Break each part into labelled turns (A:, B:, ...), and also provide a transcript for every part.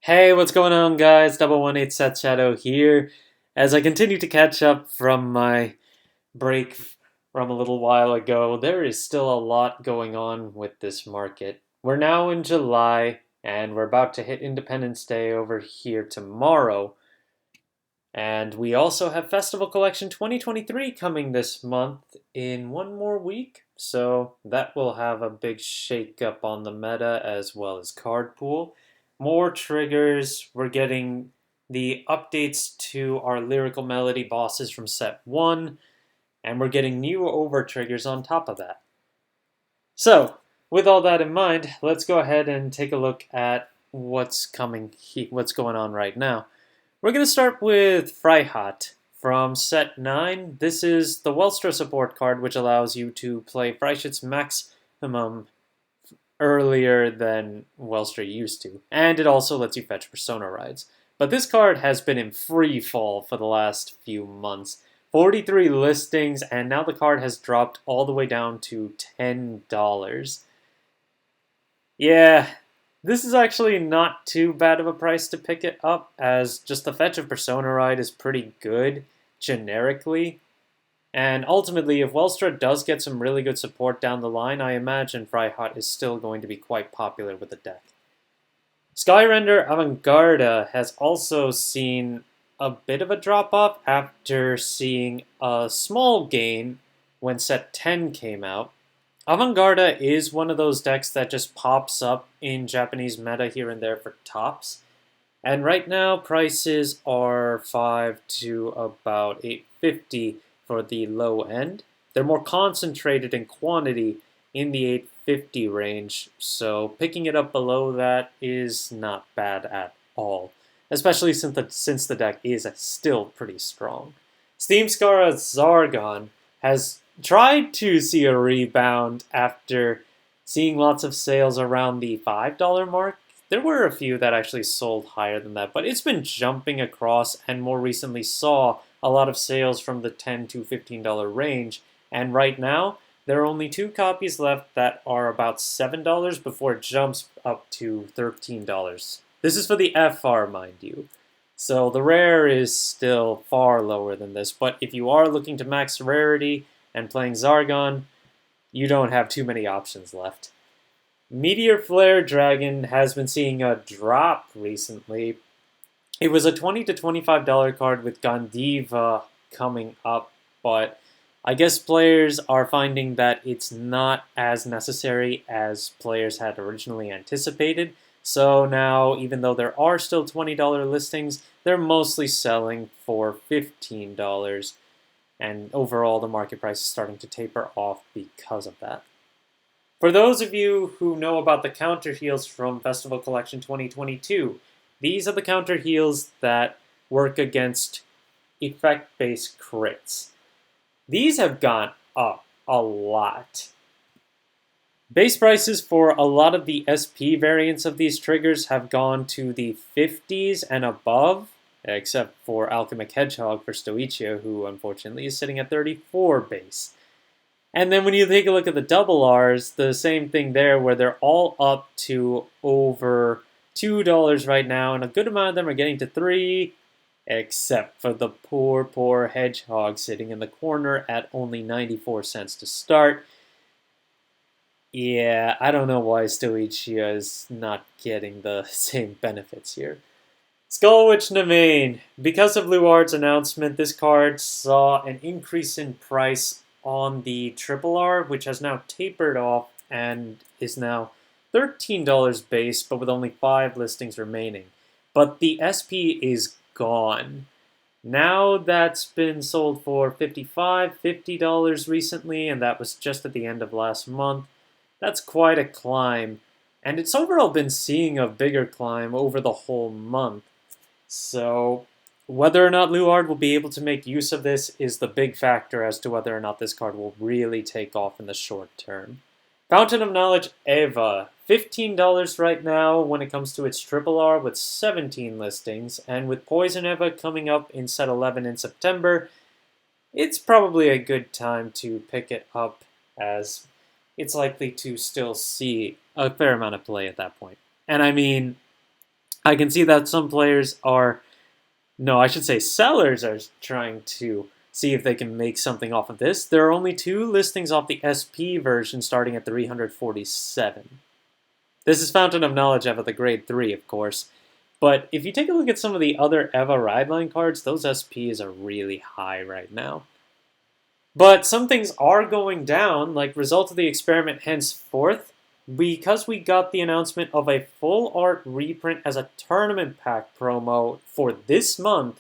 A: Hey, what's going on, guys? 118 Set Shadow here. As I continue to catch up from my break from a little while ago, there is still a lot going on with this market. We're now in July, and we're about to hit Independence Day over here tomorrow. And we also have Festival Collection 2023 coming this month in one more week. So that will have a big shake up on the meta as well as card pool. More triggers. We're getting the updates to our lyrical melody bosses from set 1. And we're getting new over triggers on top of that. So, with all that in mind, let's go ahead and take a look at what's going on right now. We're going to start with Freihat from set 9. This is the Welstra support card, which allows you to play Freischütz maximum earlier than Welstra used to. And it also lets you fetch Persona rides. But this card has been in free fall for the last few months. 43 listings, and now the card has dropped all the way down to $10. Yeah, this is actually not too bad of a price to pick it up, as just the fetch of Persona Ride is pretty good, generically. And ultimately, if Welstra does get some really good support down the line, I imagine Freihat is still going to be quite popular with the deck. Skyrender Avantgarde has also seen a bit of a drop-off after seeing a small gain when set 10 came out. Avantgarde is one of those decks that just pops up in Japanese meta here and there for tops. And right now, prices are 5 to about 850 for the low end. They're more concentrated in quantity in the 850 range, so picking it up below that is not bad at all, especially since the deck is still pretty strong. Steam Scara Zargon has tried to see a rebound after seeing lots of sales around the $5 mark. There were a few that actually sold higher than that, but it's been jumping across and more recently saw a lot of sales from the $10 to $15 range. And right now, there are only 2 copies left that are about $7 before it jumps up to $13. This is for the FR, mind you. So the rare is still far lower than this, but if you are looking to max rarity and playing Zargon, you don't have too many options left. Meteor Flare Dragon has been seeing a drop recently. It was a $20 to $25 card with Gandiva coming up, but I guess players are finding that it's not as necessary as players had originally anticipated. So now, even though there are still $20 listings, they're mostly selling for $15. And overall, the market price is starting to taper off because of that. For those of you who know about the counter heals from Festival Collection 2022, these are the counter heals that work against effect-based crits. These have gone up a lot. Base prices for a lot of the SP variants of these triggers have gone to the 50s and above, except for Alchemic Hedgehog for Stoichia, who unfortunately is sitting at 34 base. And then when you take a look at the double R's, the same thing there, where they're all up to over $2 right now, and a good amount of them are getting to 3, except for the poor Hedgehog sitting in the corner at only 94 cents to start. Yeah, I don't know why Stoichia is not getting the same benefits here. Skullwitch Nemain. Because of Luard's announcement, this card saw an increase in price on the Triple R, which has now tapered off and is now $13 base, but with only 5 listings remaining. But the SP is gone. Now that's been sold for $55, $50 recently, and that was just at the end of last month. That's quite a climb, and it's overall been seeing a bigger climb over the whole month. So whether or not Luard will be able to make use of this is the big factor as to whether or not this card will really take off in the short term. Fountain of Knowledge Eva, $15 right now when it comes to its Triple R with 17 listings, and with Poison Eva coming up in set 11 in September, it's probably a good time to pick it up, as it's likely to still see a fair amount of play at that point. And I mean, I can see that some players are, no, I should say sellers are trying to see if they can make something off of this. There are only 2 listings off the SP version starting at 347. This is Fountain of Knowledge EVA, the grade 3, of course. But if you take a look at some of the other EVA Rideline cards, those SPs are really high right now. But some things are going down, like result of the experiment henceforth, because we got the announcement of a full art reprint as a tournament pack promo for this month.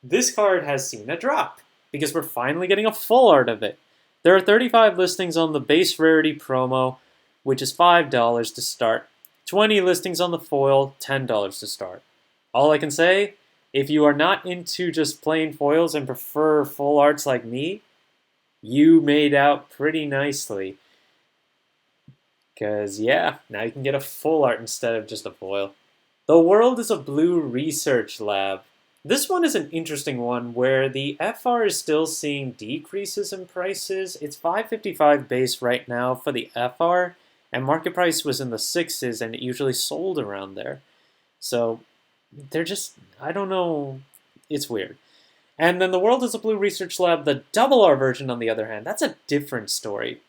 A: This card has seen a drop, because we're finally getting a full art of it. There are 35 listings on the base rarity promo, which is $5 to start. 20 listings on the foil, $10 to start. All I can say, if you are not into just plain foils and prefer full arts like me, you made out pretty nicely. Because, yeah, now you can get a full art instead of just a foil. The World is a Blue Research Lab. This one is an interesting one where the FR is still seeing decreases in prices. It's $5.55 base right now for the FR, and market price was in the 6s, and it usually sold around there. So they're just, I don't know, it's weird. And then the World is a Blue Research Lab, the double R version, on the other hand, that's a different story.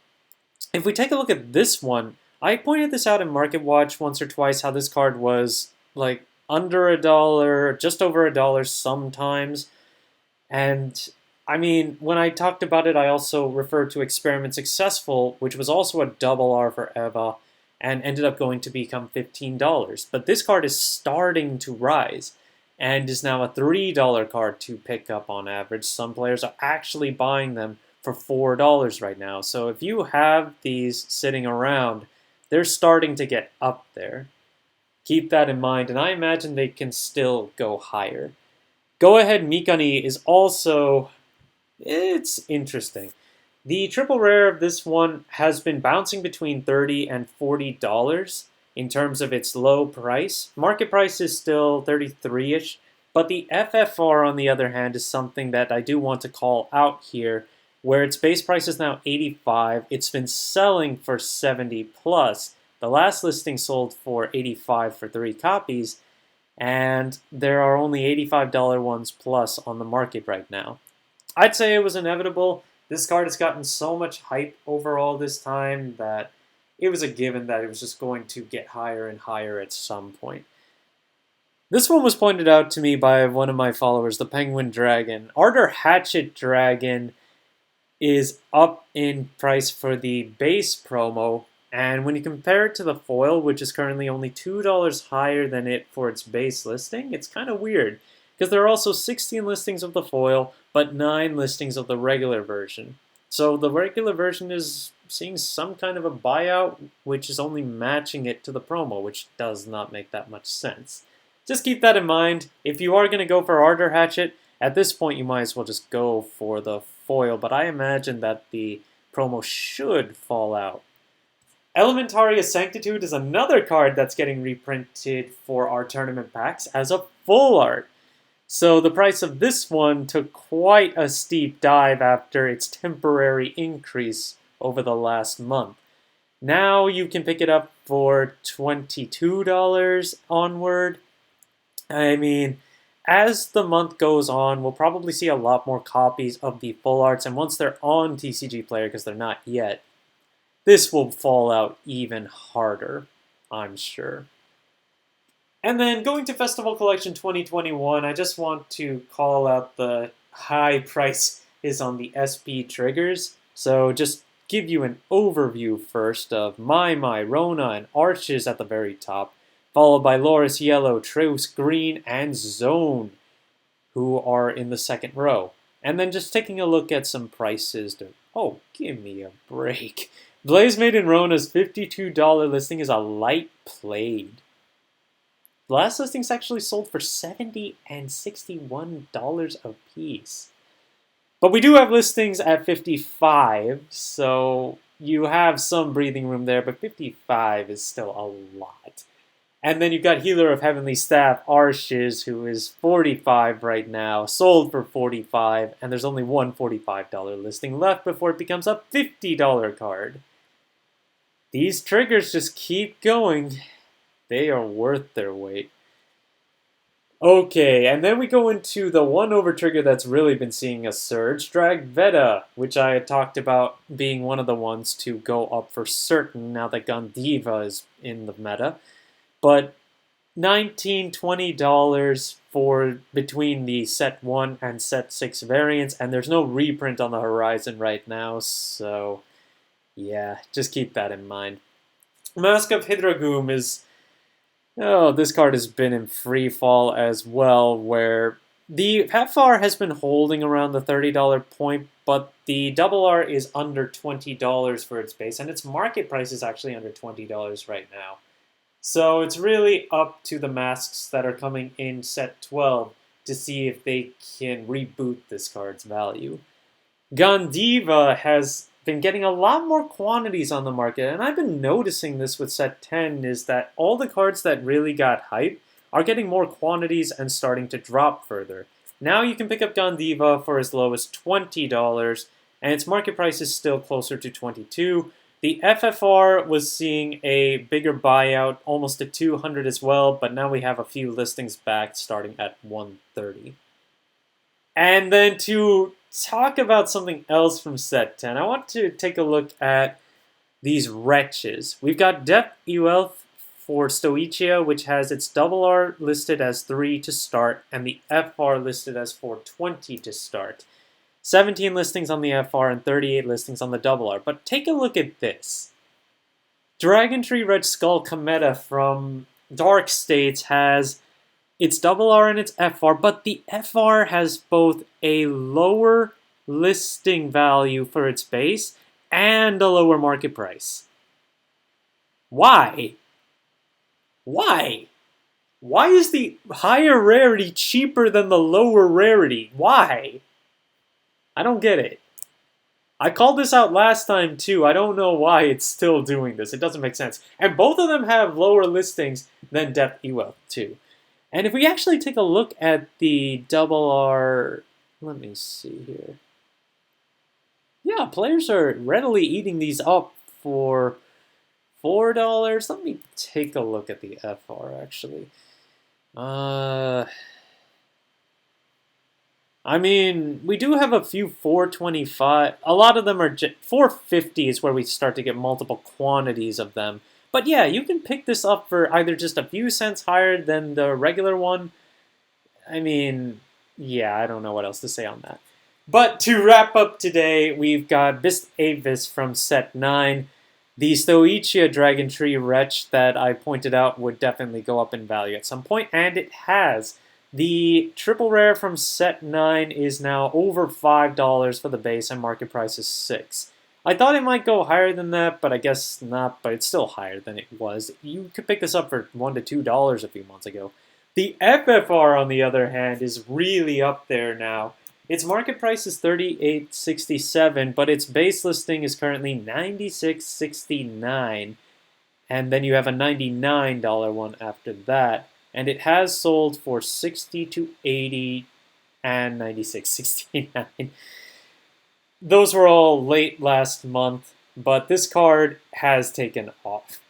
A: If we take a look at this one, I pointed this out in Market Watch once or twice, how this card was like under $1, just over $1 sometimes. And I mean, when I talked about it, I also referred to Experiment Successful, which was also a double R for EVA, and ended up going to become $15. But this card is starting to rise, and is now a $3 card to pick up on average. Some players are actually buying them for $4 right now. So if you have these sitting around, they're starting to get up there. Keep that in mind, and I imagine they can still go higher. Go Ahead Mikani is also, it's interesting. The triple rare of this one has been bouncing between $30 and $40 in terms of its low price. Market price is still 33-ish, but the FFR, on the other hand, is something that I do want to call out here, where its base price is now 85. It's been selling for 70 plus. The last listing sold for 85 for 3 copies, and there are only $85 ones plus on the market right now. I'd say it was inevitable. This card has gotten so much hype overall this time that it was a given that it was just going to get higher and higher at some point. This one was pointed out to me by one of my followers, the Penguin Dragon. Ardor Hatchet Dragon is up in price for the base promo, and when you compare it to the foil, which is currently only $2 higher than it for its base listing, it's kind of weird, because there are also 16 listings of the foil, but 9 listings of the regular version. So the regular version is seeing some kind of a buyout, which is only matching it to the promo, which does not make that much sense. Just keep that in mind. If you are going to go for Ardor Hatchet, at this point you might as well just go for the foil, but I imagine that the promo should fall out. Elementaria Sanctitude is another card that's getting reprinted for our tournament packs as a full art. So the price of this one took quite a steep dive after its temporary increase over the last month. Now you can pick it up for $22 onward. I mean, as the month goes on, we'll probably see a lot more copies of the full arts, and once they're on TCG Player, because they're not yet, this will fall out even harder, I'm sure. And then going to Festival Collection 2021, I just want to call out the high price is on the SP triggers. So just give you an overview first of Mai, Rona, and Arches at the very top, followed by Loris Yellow, Trace Green, and Zone, who are in the second row. And then just taking a look at some prices. Oh, give me a break. Blaze Maiden Rona's $52 listing is a light played. The last listings actually sold for $70 and $61 a piece. But we do have listings at 55, so you have some breathing room there, but 55 is still a lot. And then you've got Healer of Heavenly Staff, Arshiz, who is 45 right now, sold for 45, and there's only one $45 listing left before it becomes a $50 card. These triggers just keep going. They are worth their weight. Okay, and then we go into the one over trigger that's really been seeing a surge, Dragveta, which I had talked about being one of the ones to go up for certain now that Gondiva is in the meta. But $19-20 for between the set 1 and set 6 variants, and there's no reprint on the horizon right now, so yeah, just keep that in mind. Mask of Hydragoom is... Oh, this card has been in free fall as well, where the FR has been holding around the $30 point, but the double R is under $20 for its base, and its market price is actually under $20 right now. So it's really up to the masks that are coming in set 12 to see if they can reboot this card's value. Gondiva has been getting a lot more quantities on the market, and I've been noticing this with set 10, is that all the cards that really got hype are getting more quantities and starting to drop further. Now you can pick up Gondiva for as low as $20, and its market price is still closer to $22. The FFR was seeing a bigger buyout, almost at $200 as well, but now we have a few listings back starting at $130. And then to talk about something else from set 10, I want to take a look at these wretches. We've got Depth EL for Stoichia, which has its double R listed as 3 to start, and the FR listed as 420 to start. 17 listings on the FR and 38 listings on the double R. But take a look at this. Dragon Tree Red Skull Cometa from Dark States has its double R and its FR, but the FR has both a lower listing value for its base and a lower market price. Why? Why? Why is the higher rarity cheaper than the lower rarity? Why? I don't get it. I called this out last time too. I don't know why it's still doing this. It doesn't make sense. And both of them have lower listings than Depth EL too. And if we actually take a look at the double R, let me see here. Yeah, players are readily eating these up for $4. Let me take a look at the FR actually. I mean, we do have a few 425. A lot of them are 450 is where we start to get multiple quantities of them. But yeah, you can pick this up for either just a few cents higher than the regular one. I mean, yeah, I don't know what else to say on that. But to wrap up today, we've got Bist Avis from set 9. The Stoichia Dragon Tree Wretch that I pointed out would definitely go up in value at some point, and it has. The triple rare from set 9 is now over $5 for the base, and market price is $6. I thought it might go higher than that, but I guess not, but it's still higher than it was. You could pick this up for $1 to $2 a few months ago. The FFR, on the other hand, is really up there now. Its market price is $38.67, but its base listing is currently $96.69, and then you have a $99 one after that. And it has sold for $60 to $80 and $96.69. Those were all late last month, but this card has taken off.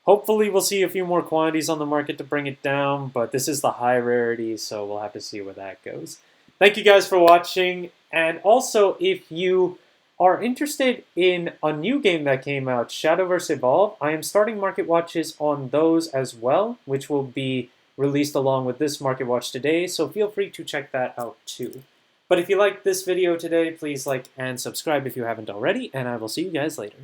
A: Hopefully we'll see a few more quantities on the market to bring it down, but this is the high rarity, so we'll have to see where that goes. Thank you guys for watching, and also if you are interested in a new game that came out, Shadowverse Evolve, I am starting market watches on those as well, which will be released along with this market watch today, so feel free to check that out too. But if you liked this video today, please like and subscribe if you haven't already, and I will see you guys later.